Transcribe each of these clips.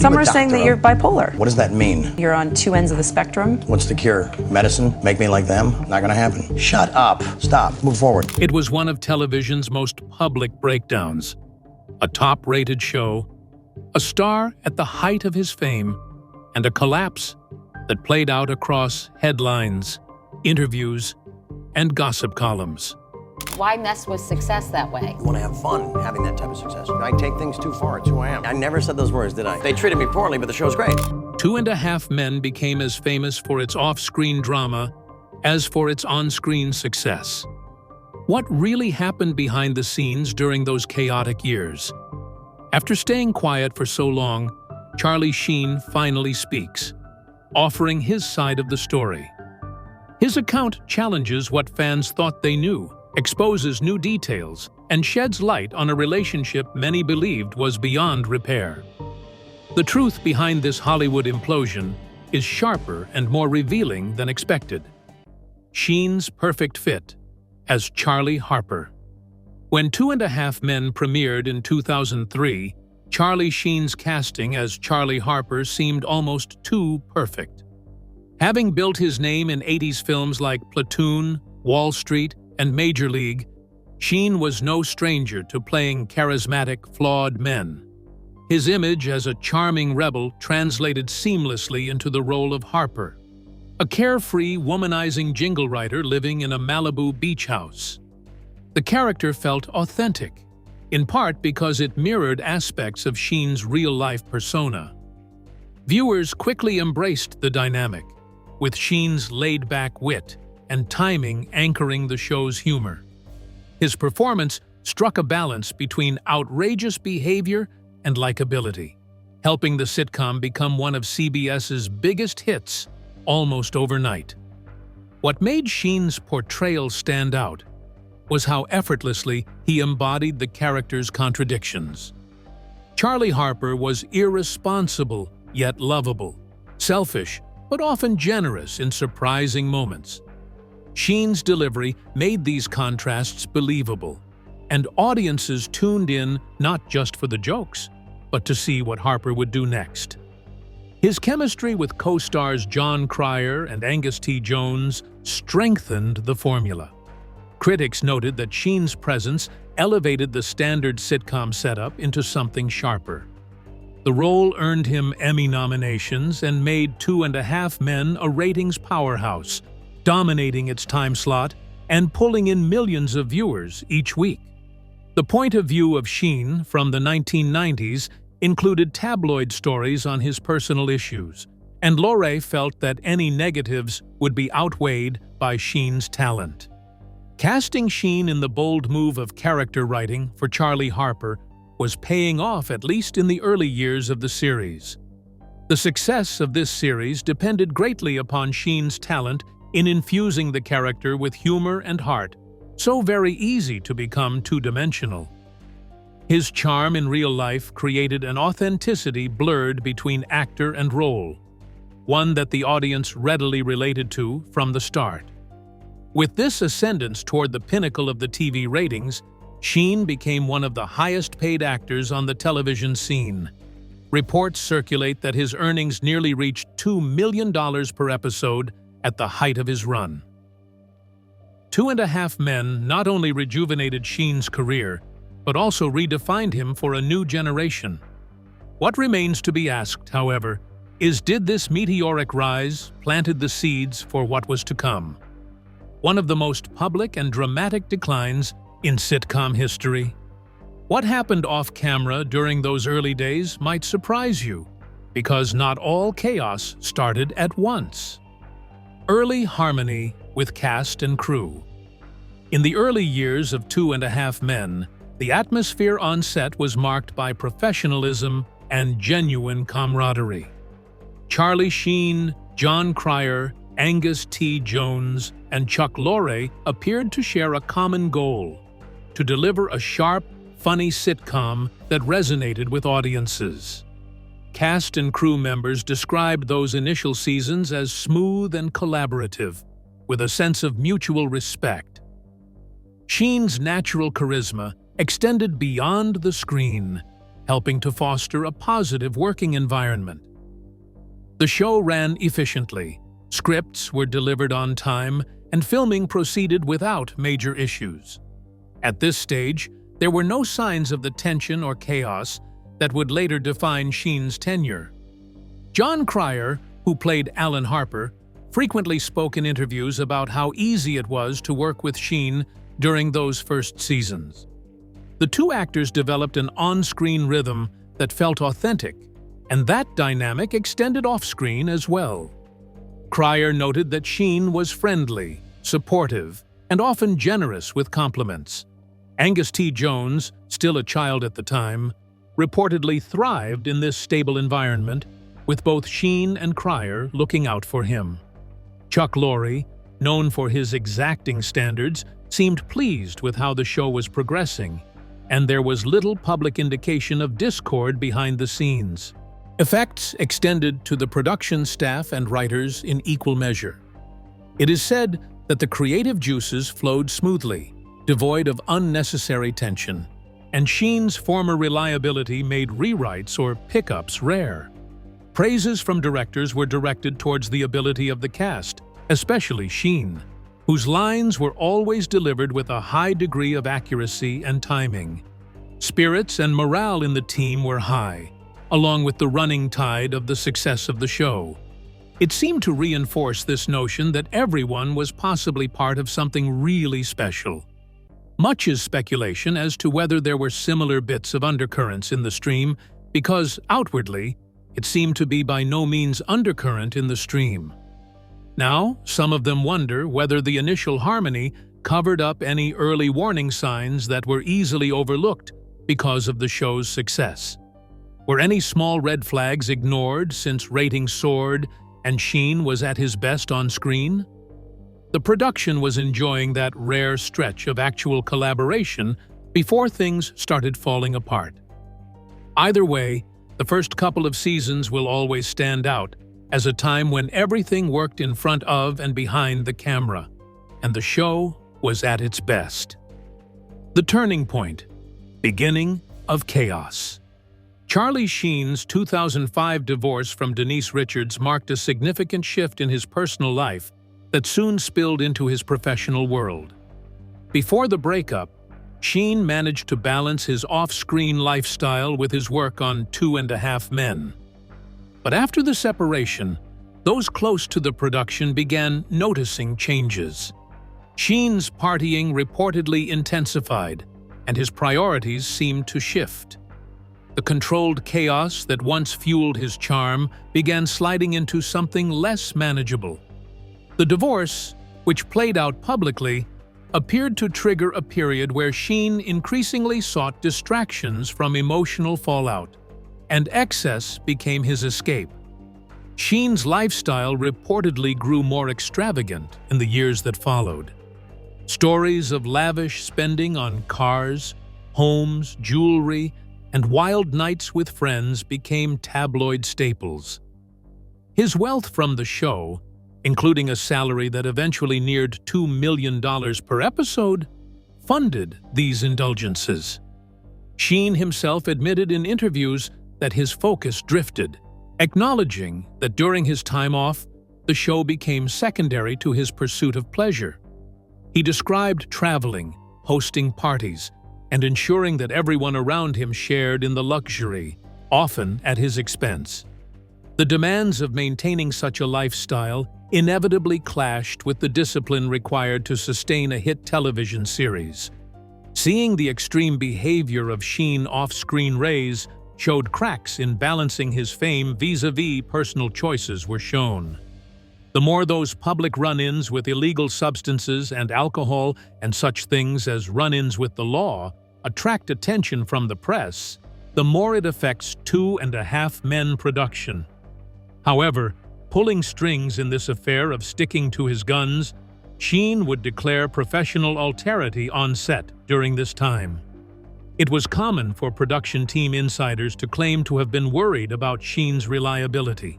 Some are saying that you're bipolar. What does that mean? You're on two ends of the spectrum. What's the cure? Medicine? Make me like them? Not gonna happen. Shut up. Stop. Move forward. It was one of television's most public breakdowns. A top-rated show, a star at the height of his fame, and a collapse that played out across headlines, interviews, and gossip columns. Why mess with success that way? You want to have fun having that type of success. I take things too far. It's who I am. I never said those words, did I? They treated me poorly, but the show's great. 2.5 Men became as famous for its off-screen drama as for its on-screen success. What really happened behind the scenes during those chaotic years? After staying quiet for so long, Charlie Sheen finally speaks, offering his side of the story. His account challenges what fans thought they knew, exposes new details, and sheds light on a relationship many believed was beyond repair. The truth behind this Hollywood implosion is sharper and more revealing than expected. Sheen's perfect fit as Charlie Harper. When 2.5 Men premiered in 2003, Charlie Sheen's casting as Charlie Harper seemed almost too perfect. Having built his name in 80s films like Platoon, Wall Street, and Major League, Sheen was no stranger to playing charismatic, flawed men. His image as a charming rebel translated seamlessly into the role of Harper, a carefree, womanizing jingle writer living in a Malibu beach house. The character felt authentic, in part because it mirrored aspects of Sheen's real-life persona. Viewers quickly embraced the dynamic, with Sheen's laid-back wit and timing anchoring the show's humor. His performance struck a balance between outrageous behavior and likability, helping the sitcom become one of CBS's biggest hits almost overnight. What made Sheen's portrayal stand out was how effortlessly he embodied the character's contradictions. Charlie Harper was irresponsible yet lovable, selfish but often generous in surprising moments. Sheen's delivery made these contrasts believable, and audiences tuned in not just for the jokes, but to see what Harper would do next. His chemistry with co-stars Jon Cryer and Angus T. Jones strengthened the formula. Critics noted that Sheen's presence elevated the standard sitcom setup into something sharper. The role earned him Emmy nominations and made 2.5 Men a ratings powerhouse, dominating its time slot and pulling in millions of viewers each week. The point of view of Sheen from the 1990s included tabloid stories on his personal issues, and Lorre felt that any negatives would be outweighed by Sheen's talent. Casting Sheen in the bold move of character writing for Charlie Harper was paying off, at least in the early years of the series. The success of this series depended greatly upon Sheen's talent in infusing the character with humor and heart, so very easy to become two-dimensional. His charm in real life created an authenticity blurred between actor and role, one that the audience readily related to from the start. With this ascendance toward the pinnacle of the TV ratings, Sheen became one of the highest-paid actors on the television scene. Reports circulate that his earnings nearly reached $2 million per episode at the height of his run. 2.5 Men not only rejuvenated Sheen's career, but also redefined him for a new generation. What remains to be asked, however, is did this meteoric rise planted the seeds for what was to come? One of the most public and dramatic declines in sitcom history. What happened off-camera during those early days might surprise you, because not all chaos started at once. Early harmony with cast and crew. In the early years of 2.5 Men, the atmosphere on set was marked by professionalism and genuine camaraderie. Charlie Sheen, Jon Cryer, Angus T. Jones, and Chuck Lorre appeared to share a common goal: to deliver a sharp, funny sitcom that resonated with audiences. Cast and crew members described those initial seasons as smooth and collaborative, with a sense of mutual respect. Sheen's natural charisma extended beyond the screen, helping to foster a positive working environment. The show ran efficiently, scripts were delivered on time, and filming proceeded without major issues. At this stage, there were no signs of the tension or chaos that would later define Sheen's tenure. Jon Cryer, who played Alan Harper, frequently spoke in interviews about how easy it was to work with Sheen during those first seasons. The two actors developed an on-screen rhythm that felt authentic, and that dynamic extended off-screen as well. Cryer noted that Sheen was friendly, supportive, and often generous with compliments. Angus T. Jones, still a child at the time, reportedly thrived in this stable environment, with both Sheen and Cryer looking out for him. Chuck Lorre, known for his exacting standards, seemed pleased with how the show was progressing, and there was little public indication of discord behind the scenes. Effects extended to the production staff and writers in equal measure. It is said that the creative juices flowed smoothly, devoid of unnecessary tension, and Sheen's former reliability made rewrites or pickups rare. Praises from directors were directed towards the ability of the cast, especially Sheen, whose lines were always delivered with a high degree of accuracy and timing. Spirits and morale in the team were high, along with the running tide of the success of the show. It seemed to reinforce this notion that everyone was possibly part of something really special. Much is speculation as to whether there were similar bits of undercurrents in the stream, because outwardly, it seemed to be by no means undercurrent in the stream. Now, some of them wonder whether the initial harmony covered up any early warning signs that were easily overlooked because of the show's success. Were any small red flags ignored since ratings soared and Sheen was at his best on screen? The production was enjoying that rare stretch of actual collaboration before things started falling apart. Either way, the first couple of seasons will always stand out as a time when everything worked in front of and behind the camera, and the show was at its best. The turning point. Beginning of chaos. Charlie Sheen's 2005 divorce from Denise Richards marked a significant shift in his personal life that soon spilled into his professional world. Before the breakup, Sheen managed to balance his off-screen lifestyle with his work on 2.5 Men. But after the separation, those close to the production began noticing changes. Sheen's partying reportedly intensified, and his priorities seemed to shift. The controlled chaos that once fueled his charm began sliding into something less manageable. The divorce, which played out publicly, appeared to trigger a period where Sheen increasingly sought distractions from emotional fallout, and excess became his escape. Sheen's lifestyle reportedly grew more extravagant in the years that followed. Stories of lavish spending on cars, homes, jewelry, and wild nights with friends became tabloid staples. His wealth from the show, including a salary that eventually neared $2 million per episode, funded these indulgences. Sheen himself admitted in interviews that his focus drifted, acknowledging that during his time off, the show became secondary to his pursuit of pleasure. He described traveling, hosting parties, and ensuring that everyone around him shared in the luxury, often at his expense. The demands of maintaining such a lifestyle inevitably clashed with the discipline required to sustain a hit television series. Seeing the extreme behavior of Sheen off-screen raise showed cracks in balancing his fame vis-a-vis personal choices were shown. The more those public run-ins with illegal substances and alcohol and such things as run-ins with the law attract attention from the press, the more it affects 2.5 Men production. However, pulling strings in this affair of sticking to his guns, Sheen would declare professional alterity on set during this time. It was common for production team insiders to claim to have been worried about Sheen's reliability.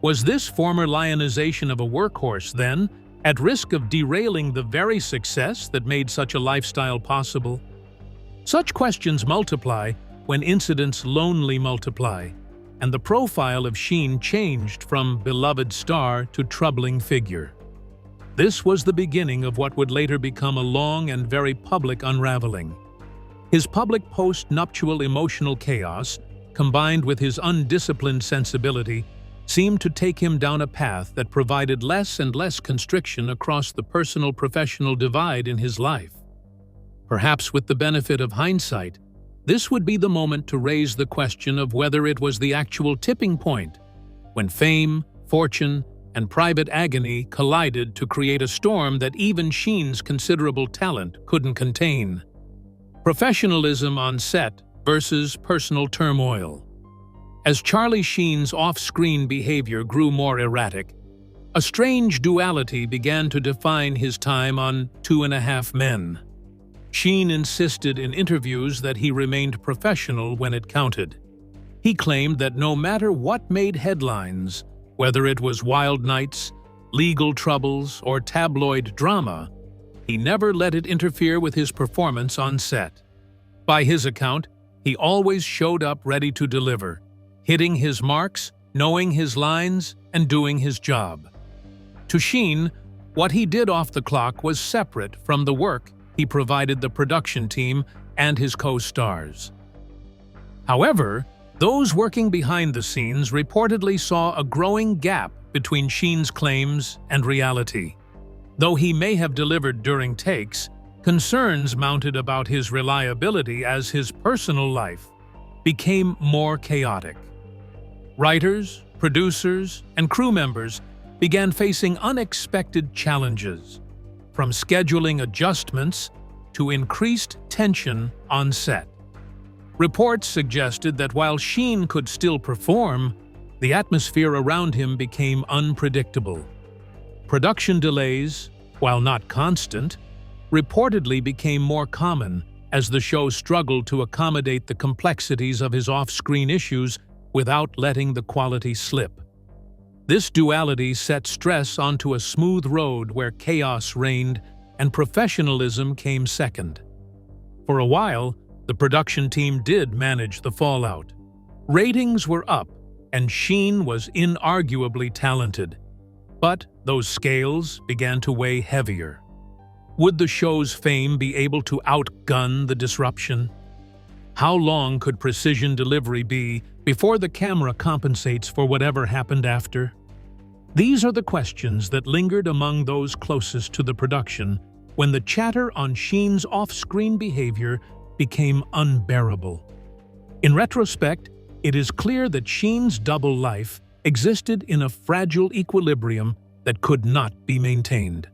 Was this former lionization of a workhorse, then, at risk of derailing the very success that made such a lifestyle possible? Such questions multiply when incidents lonely multiply, and the profile of Sheen changed from beloved star to troubling figure. This was the beginning of what would later become a long and very public unraveling. His public post-nuptial emotional chaos, combined with his undisciplined sensibility, seemed to take him down a path that provided less and less constriction across the personal-professional divide in his life. Perhaps with the benefit of hindsight, this would be the moment to raise the question of whether it was the actual tipping point, when fame, fortune, and private agony collided to create a storm that even Sheen's considerable talent couldn't contain. Professionalism on set versus personal turmoil. As Charlie Sheen's off-screen behavior grew more erratic, a strange duality began to define his time on 2.5 Men. Sheen insisted in interviews that he remained professional when it counted. He claimed that no matter what made headlines, whether it was wild nights, legal troubles, or tabloid drama, he never let it interfere with his performance on set. By his account, he always showed up ready to deliver, hitting his marks, knowing his lines, and doing his job. To Sheen, what he did off the clock was separate from the work he provided the production team and his co-stars. However, those working behind the scenes reportedly saw a growing gap between Sheen's claims and reality. Though he may have delivered during takes, concerns mounted about his reliability as his personal life became more chaotic. Writers, producers, and crew members began facing unexpected challenges, from scheduling adjustments to increased tension on set. Reports suggested that while Sheen could still perform, the atmosphere around him became unpredictable. Production delays, while not constant, reportedly became more common as the show struggled to accommodate the complexities of his off-screen issues without letting the quality slip. This duality set stress onto a smooth road where chaos reigned and professionalism came second. For a while, the production team did manage the fallout. Ratings were up, and Sheen was inarguably talented. But those scales began to weigh heavier. Would the show's fame be able to outgun the disruption? How long could precision delivery be before the camera compensates for whatever happened after? These are the questions that lingered among those closest to the production when the chatter on Sheen's off-screen behavior became unbearable. In retrospect, it is clear that Sheen's double life existed in a fragile equilibrium that could not be maintained.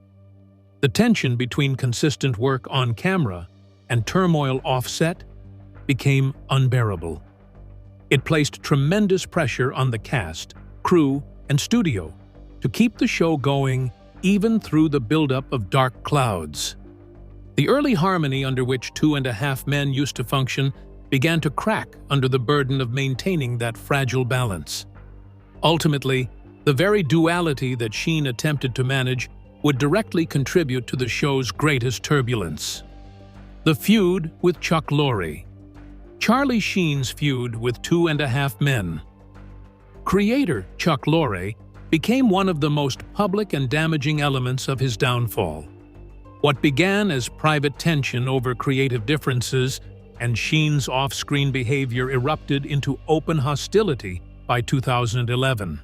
The tension between consistent work on camera and turmoil offset became unbearable. It placed tremendous pressure on the cast, crew, and studio to keep the show going even through the buildup of dark clouds. The early harmony under which 2.5 Men used to function began to crack under the burden of maintaining that fragile balance. Ultimately, the very duality that Sheen attempted to manage would directly contribute to the show's greatest turbulence. The feud with Chuck Lorre. Charlie Sheen's feud with 2.5 Men. Creator Chuck Lorre became one of the most public and damaging elements of his downfall. What began as private tension over creative differences and Sheen's off-screen behavior erupted into open hostility by 2011.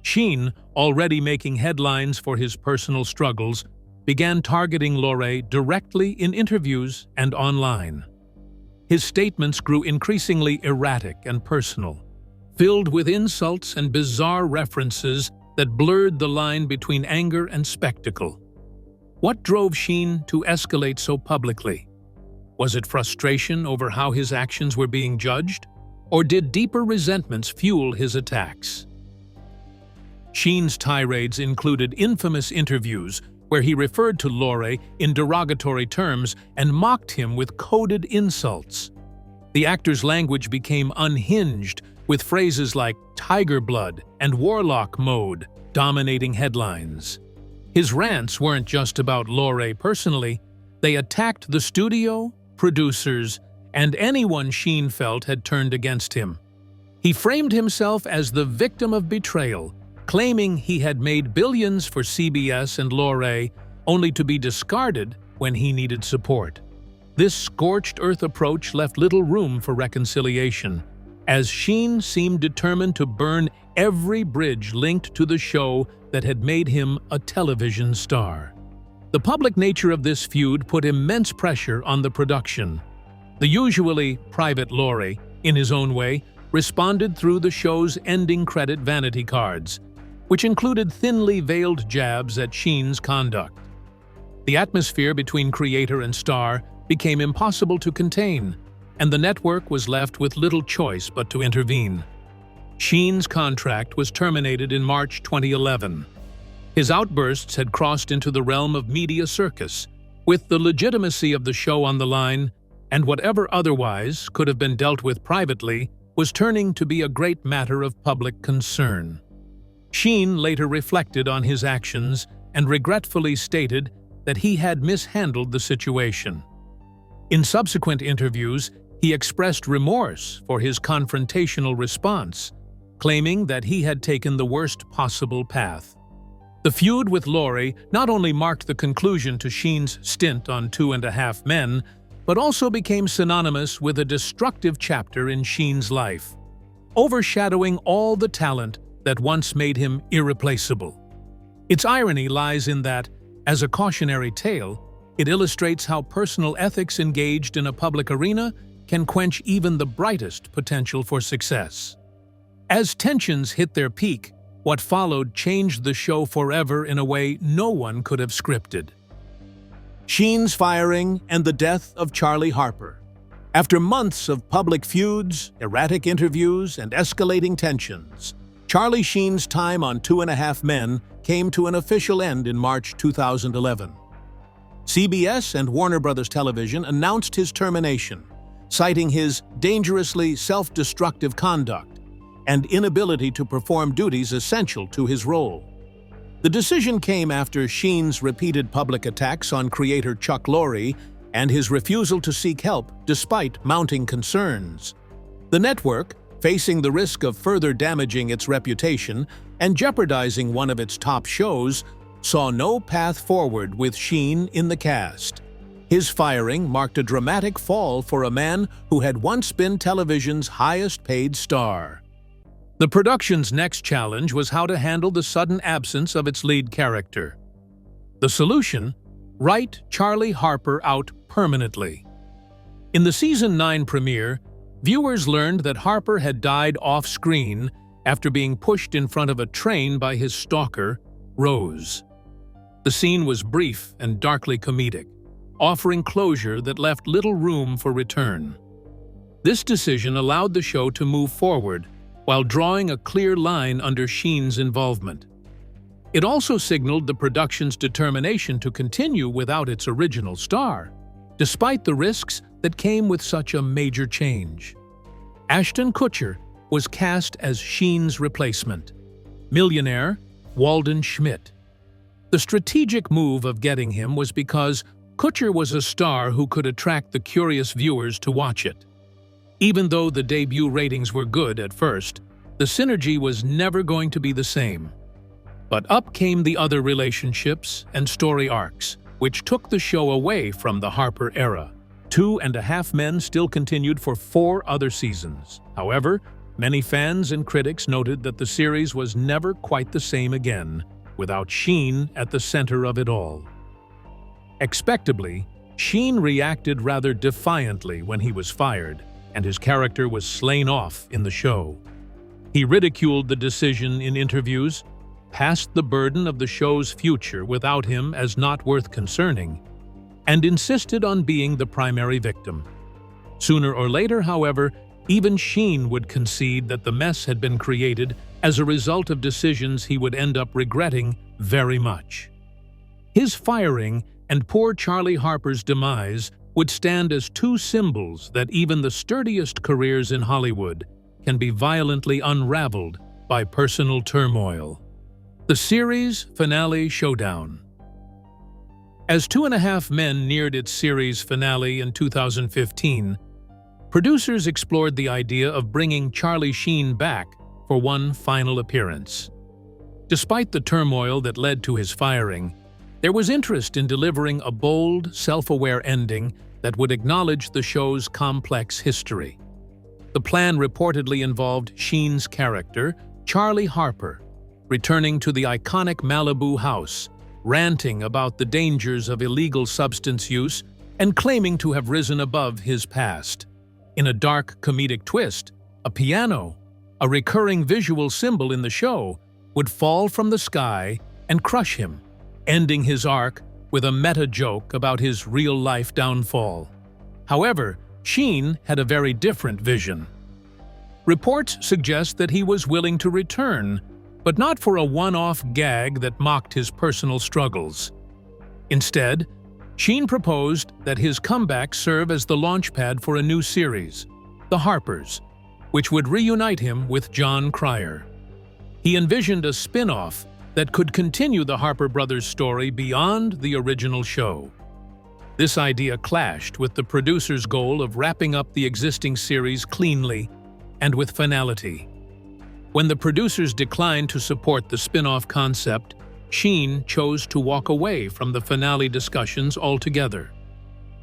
Sheen, already making headlines for his personal struggles, began targeting Lorre directly in interviews and online. His statements grew increasingly erratic and personal, filled with insults and bizarre references that blurred the line between anger and spectacle. What drove Sheen to escalate so publicly? Was it frustration over how his actions were being judged, or did deeper resentments fuel his attacks? Sheen's tirades included infamous interviews where he referred to Lorre in derogatory terms and mocked him with coded insults. The actor's language became unhinged, with phrases like tiger blood and warlock mode dominating headlines. His rants weren't just about Lorre personally, they attacked the studio, producers, and anyone Sheen felt had turned against him. He framed himself as the victim of betrayal, claiming he had made billions for CBS and Lorre, only to be discarded when he needed support. This scorched earth approach left little room for reconciliation, as Sheen seemed determined to burn every bridge linked to the show that had made him a television star. The public nature of this feud put immense pressure on the production. The usually private Lorre, in his own way, responded through the show's ending credit vanity cards, which included thinly veiled jabs at Sheen's conduct. The atmosphere between creator and star became impossible to contain, and the network was left with little choice but to intervene. Sheen's contract was terminated in March 2011. His outbursts had crossed into the realm of media circus, with the legitimacy of the show on the line, and whatever otherwise could have been dealt with privately was turning to be a great matter of public concern. Sheen later reflected on his actions and regretfully stated that he had mishandled the situation. In subsequent interviews, he expressed remorse for his confrontational response, claiming that he had taken the worst possible path. The feud with Lorre not only marked the conclusion to Sheen's stint on 2.5 Men, but also became synonymous with a destructive chapter in Sheen's life, overshadowing all the talent that once made him irreplaceable. Its irony lies in that, as a cautionary tale, it illustrates how personal ethics engaged in a public arena can quench even the brightest potential for success. As tensions hit their peak, what followed changed the show forever in a way no one could have scripted. Sheen's firing and the death of Charlie Harper. After months of public feuds, erratic interviews, and escalating tensions, Charlie Sheen's time on 2.5 Men came to an official end in March 2011. CBS and Warner Bros. Television announced his termination, citing his dangerously self-destructive conduct and inability to perform duties essential to his role. The decision came after Sheen's repeated public attacks on creator Chuck Lorre and his refusal to seek help despite mounting concerns. The network, facing the risk of further damaging its reputation and jeopardizing one of its top shows, saw no path forward with Sheen in the cast. His firing marked a dramatic fall for a man who had once been television's highest-paid star. The production's next challenge was how to handle the sudden absence of its lead character. The solution? Write Charlie Harper out permanently. In the Season 9 premiere, viewers learned that Harper had died off-screen after being pushed in front of a train by his stalker, Rose. The scene was brief and darkly comedic, offering closure that left little room for return. This decision allowed the show to move forward, while drawing a clear line under Sheen's involvement. It also signaled the production's determination to continue without its original star, despite the risks that came with such a major change. Ashton Kutcher was cast as Sheen's replacement, millionaire Walden Schmidt. The strategic move of getting him was because Kutcher was a star who could attract the curious viewers to watch it. Even though the debut ratings were good at first, the synergy was never going to be the same. But up came the other relationships and story arcs, which took the show away from the Harper era. 2.5 Men still continued for 4 other seasons. However, many fans and critics noted that the series was never quite the same again, without Sheen at the center of it all. Expectably, Sheen reacted rather defiantly when he was fired, and his character was slain off in the show. He ridiculed the decision in interviews, passed the burden of the show's future without him as not worth concerning, and insisted on being the primary victim. Sooner or later, however, even Sheen would concede that the mess had been created as a result of decisions he would end up regretting very much. His firing and poor Charlie Harper's demise would stand as 2 symbols that even the sturdiest careers in Hollywood can be violently unraveled by personal turmoil. The series finale showdown. As 2.5 Men neared its series finale in 2015, producers explored the idea of bringing Charlie Sheen back for one final appearance. Despite the turmoil that led to his firing, there was interest in delivering a bold, self-aware ending that would acknowledge the show's complex history. The plan reportedly involved Sheen's character, Charlie Harper, returning to the iconic Malibu house, ranting about the dangers of illegal substance use and claiming to have risen above his past. In a dark comedic twist, a piano, a recurring visual symbol in the show, would fall from the sky and crush him, ending his arc with a meta-joke about his real-life downfall. However, Sheen had a very different vision. Reports suggest that he was willing to return, but not for a one-off gag that mocked his personal struggles. Instead, Sheen proposed that his comeback serve as the launchpad for a new series, The Harpers, which would reunite him with Jon Cryer. He envisioned a spin-off that could continue the Harper brothers' story beyond the original show. This idea clashed with the producers' goal of wrapping up the existing series cleanly and with finality. When the producers declined to support the spin-off concept, Sheen chose to walk away from the finale discussions altogether.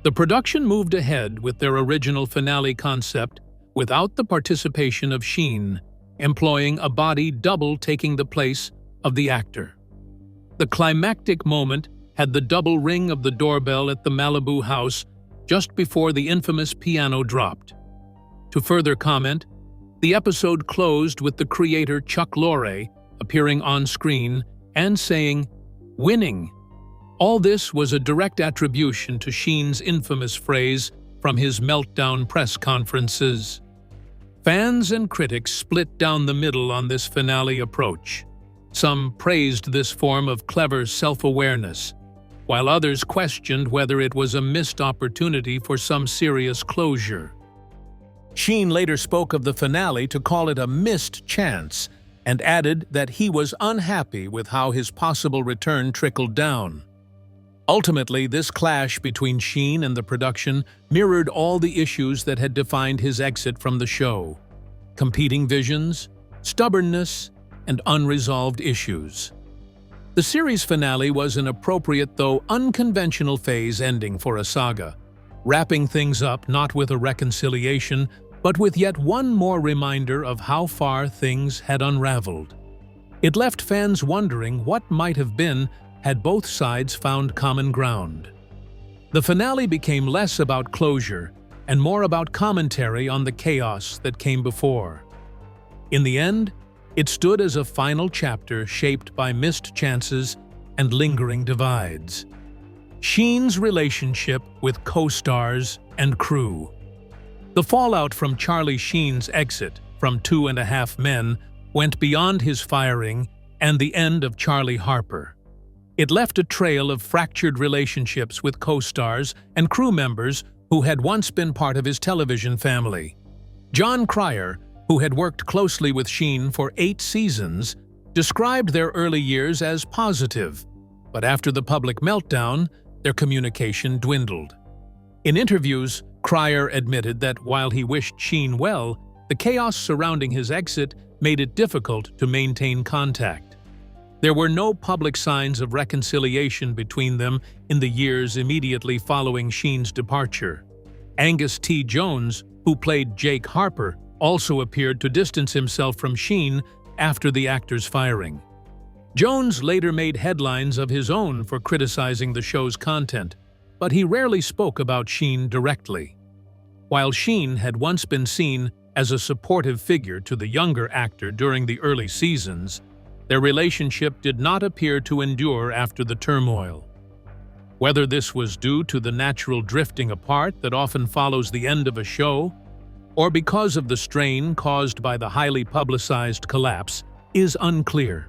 The production moved ahead with their original finale concept without the participation of Sheen, employing a body double taking the place of the actor. The climactic moment had the double ring of the doorbell at the Malibu house just before the infamous piano dropped. To further comment, the episode closed with the creator Chuck Lorre appearing on screen and saying, "Winning." All this was a direct attribution to Sheen's infamous phrase from his meltdown press conferences. Fans and critics split down the middle on this finale approach. Some praised this form of clever self-awareness, while others questioned whether it was a missed opportunity for some serious closure. Sheen later spoke of the finale to call it a missed chance and added that he was unhappy with how his possible return trickled down. Ultimately, this clash between Sheen and the production mirrored all the issues that had defined his exit from the show: competing visions, stubbornness, and unresolved issues. The series finale was an appropriate though unconventional phase ending for a saga, wrapping things up not with a reconciliation, but with yet one more reminder of how far things had unraveled. It left fans wondering what might have been had both sides found common ground. The finale became less about closure and more about commentary on the chaos that came before. In the end, it stood as a final chapter shaped by missed chances and lingering divides. Sheen's relationship with co-stars and crew. The fallout from Charlie Sheen's exit from 2.5 Men went beyond his firing and the end of Charlie Harper. It left a trail of fractured relationships with co-stars and crew members who had once been part of his television family. Jon Cryer, who had worked closely with Sheen for 8 seasons, described their early years as positive, but after the public meltdown, their communication dwindled. In interviews, Cryer admitted that while he wished Sheen well, the chaos surrounding his exit made it difficult to maintain contact. There were no public signs of reconciliation between them in the years immediately following Sheen's departure. Angus T. Jones, who played Jake Harper, also appeared to distance himself from Sheen after the actor's firing. Jones later made headlines of his own for criticizing the show's content, but he rarely spoke about Sheen directly. While Sheen had once been seen as a supportive figure to the younger actor during the early seasons, their relationship did not appear to endure after the turmoil. Whether this was due to the natural drifting apart that often follows the end of a show, or because of the strain caused by the highly publicized collapse, is unclear.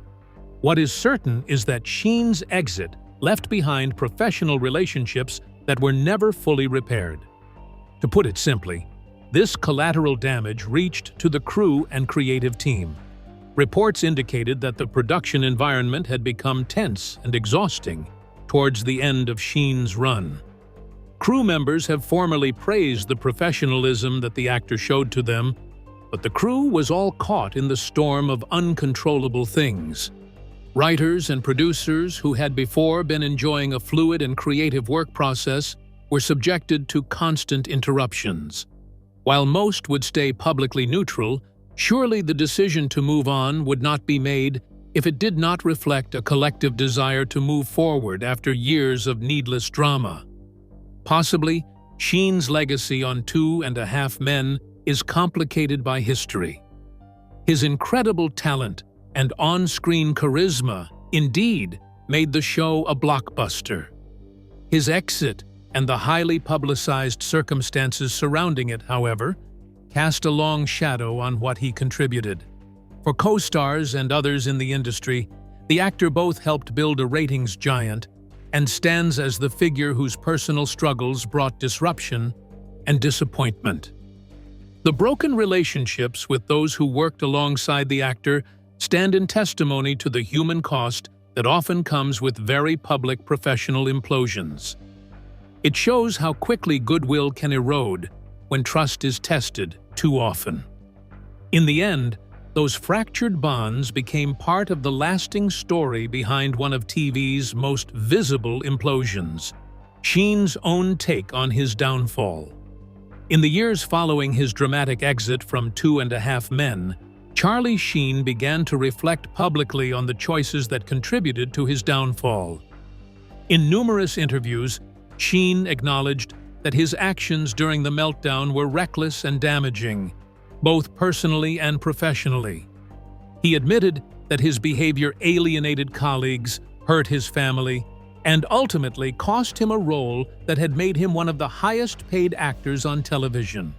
What is certain is that Sheen's exit left behind professional relationships that were never fully repaired. To put it simply, this collateral damage reached to the crew and creative team. Reports indicated that the production environment had become tense and exhausting towards the end of Sheen's run. Crew members have formerly praised the professionalism that the actor showed to them, but the crew was all caught in the storm of uncontrollable things. Writers and producers who had before been enjoying a fluid and creative work process were subjected to constant interruptions. While most would stay publicly neutral, surely the decision to move on would not be made if it did not reflect a collective desire to move forward after years of needless drama. Possibly, Sheen's legacy on 2.5 Men is complicated by history. His incredible talent and on-screen charisma indeed made the show a blockbuster. His exit and the highly publicized circumstances surrounding it, however, cast a long shadow on what he contributed. For co-stars and others in the industry, the actor both helped build a ratings giant and stands as the figure whose personal struggles brought disruption and disappointment. The broken relationships with those who worked alongside the actor stand in testimony to the human cost that often comes with very public professional implosions. It shows how quickly goodwill can erode when trust is tested too often. In the end, those fractured bonds became part of the lasting story behind one of TV's most visible implosions, Sheen's own take on his downfall. In the years following his dramatic exit from 2.5 Men, Charlie Sheen began to reflect publicly on the choices that contributed to his downfall. In numerous interviews, Sheen acknowledged that his actions during the meltdown were reckless and damaging, both personally and professionally. He admitted that his behavior alienated colleagues, hurt his family, and ultimately cost him a role that had made him one of the highest-paid actors on television.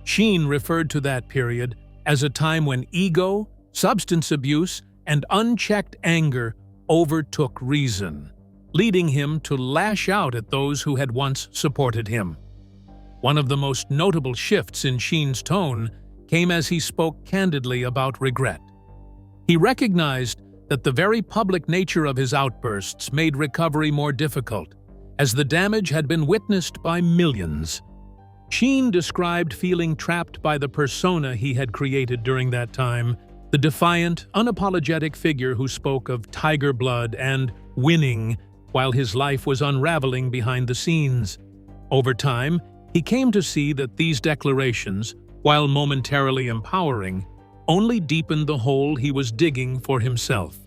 Sheen referred to that period as a time when ego, substance abuse, and unchecked anger overtook reason, leading him to lash out at those who had once supported him. One of the most notable shifts in Sheen's tone came as he spoke candidly about regret. He recognized that the very public nature of his outbursts made recovery more difficult, as the damage had been witnessed by millions. Sheen described feeling trapped by the persona he had created during that time, the defiant, unapologetic figure who spoke of tiger blood and winning while his life was unraveling behind the scenes. Over time, he came to see that these declarations, while momentarily empowering, only deepened the hole he was digging for himself.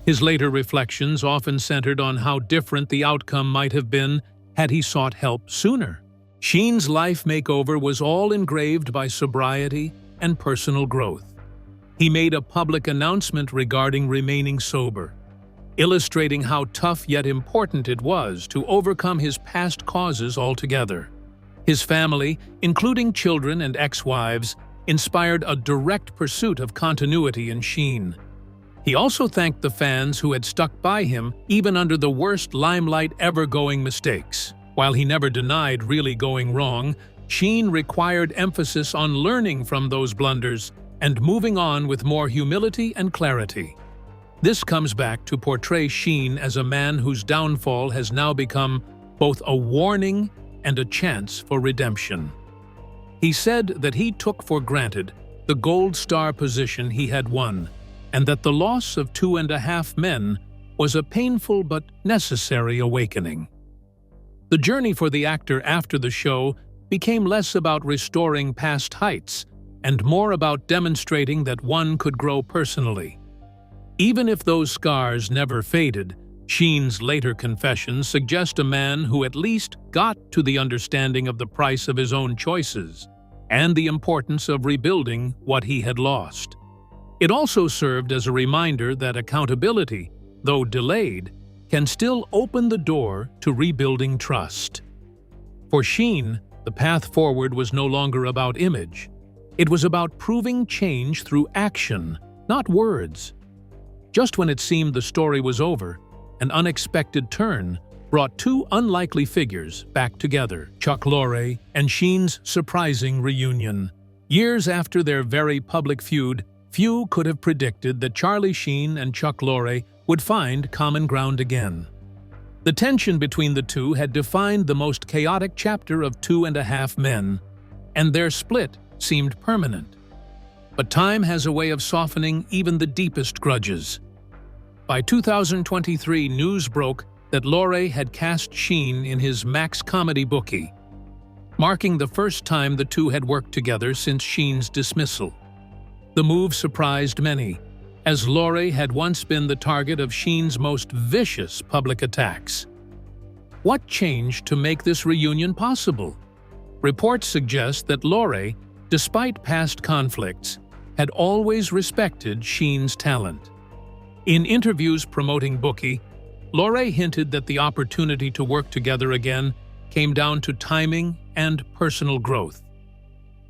His later reflections often centered on how different the outcome might have been had he sought help sooner. Sheen's life makeover was all engraved by sobriety and personal growth. He made a public announcement regarding remaining sober, illustrating how tough yet important it was to overcome his past causes altogether. His family, including children and ex-wives, inspired a direct pursuit of continuity in Sheen. He also thanked the fans who had stuck by him even under the worst limelight ever-going mistakes. While he never denied really going wrong, Sheen required emphasis on learning from those blunders and moving on with more humility and clarity. This comes back to portray Sheen as a man whose downfall has now become both a warning and a chance for redemption. He said that he took for granted the gold star position he had won, and that the loss of 2.5 Men was a painful but necessary awakening. The journey for the actor after the show became less about restoring past heights and more about demonstrating that one could grow personally. Even if those scars never faded, Sheen's later confessions suggest a man who at least got to the understanding of the price of his own choices and the importance of rebuilding what he had lost. It also served as a reminder that accountability, though delayed, can still open the door to rebuilding trust. For Sheen, the path forward was no longer about image. It was about proving change through action, not words. Just when it seemed the story was over, an unexpected turn brought two unlikely figures back together, Chuck Lorre and Sheen's surprising reunion. Years after their very public feud, few could have predicted that Charlie Sheen and Chuck Lorre would find common ground again. The tension between the two had defined the most chaotic chapter of Two and a Half Men, and their split seemed permanent. But time has a way of softening even the deepest grudges. By 2023, news broke that Lorre had cast Sheen in his Max comedy bookie, marking the first time the two had worked together since Sheen's dismissal. The move surprised many, as Lorre had once been the target of Sheen's most vicious public attacks. What changed to make this reunion possible? Reports suggest that Lorre, despite past conflicts, had always respected Sheen's talent. In interviews promoting Bookie, Lorre hinted that the opportunity to work together again came down to timing and personal growth.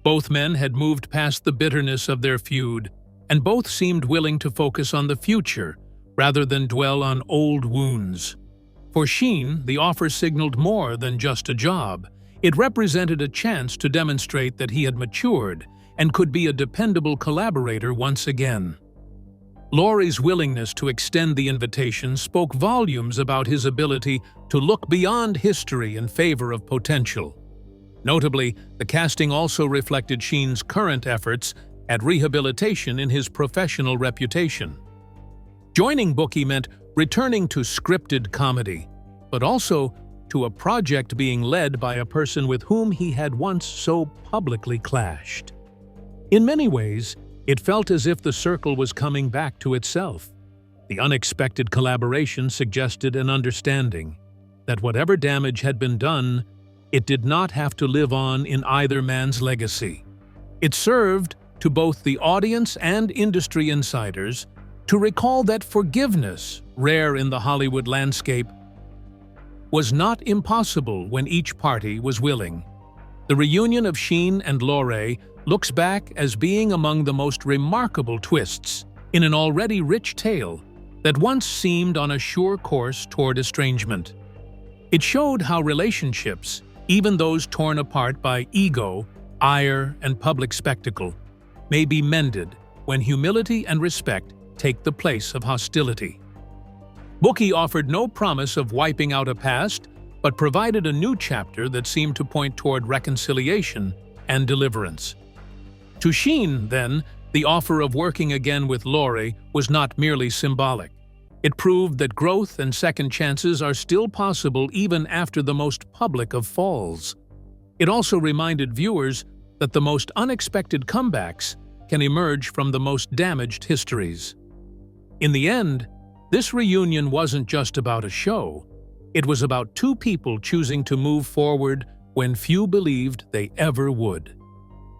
Both men had moved past the bitterness of their feud, and both seemed willing to focus on the future rather than dwell on old wounds. For Sheen, the offer signaled more than just a job. It represented a chance to demonstrate that he had matured and could be a dependable collaborator once again. Lorre's willingness to extend the invitation spoke volumes about his ability to look beyond history in favor of potential. Notably, the casting also reflected Sheen's current efforts at rehabilitation in his professional reputation. Joining Bookie meant returning to scripted comedy, but also to a project being led by a person with whom he had once so publicly clashed. In many ways, it felt as if the circle was coming back to itself. The unexpected collaboration suggested an understanding that whatever damage had been done, it did not have to live on in either man's legacy. It served to both the audience and industry insiders to recall that forgiveness, rare in the Hollywood landscape, was not impossible when each party was willing. The reunion of Sheen and Lorre looks back as being among the most remarkable twists in an already rich tale that once seemed on a sure course toward estrangement. It showed how relationships, even those torn apart by ego, ire, and public spectacle, may be mended when humility and respect take the place of hostility. Bookie offered no promise of wiping out a past, but provided a new chapter that seemed to point toward reconciliation and deliverance. To Sheen, then, the offer of working again with Lorre was not merely symbolic. It proved that growth and second chances are still possible even after the most public of falls. It also reminded viewers that the most unexpected comebacks can emerge from the most damaged histories. In the end, this reunion wasn't just about a show. It was about two people choosing to move forward when few believed they ever would.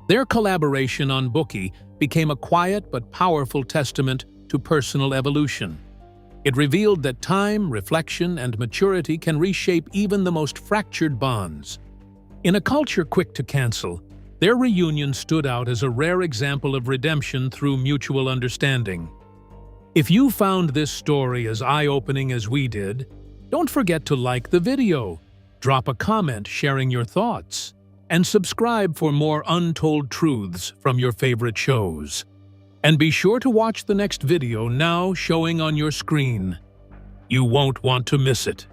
Their collaboration on Bookie became a quiet but powerful testament to personal evolution. It revealed that time, reflection, and maturity can reshape even the most fractured bonds. In a culture quick to cancel, their reunion stood out as a rare example of redemption through mutual understanding. If you found this story as eye-opening as we did, don't forget to like the video, drop a comment sharing your thoughts, and subscribe for more untold truths from your favorite shows. And be sure to watch the next video now showing on your screen. You won't want to miss it.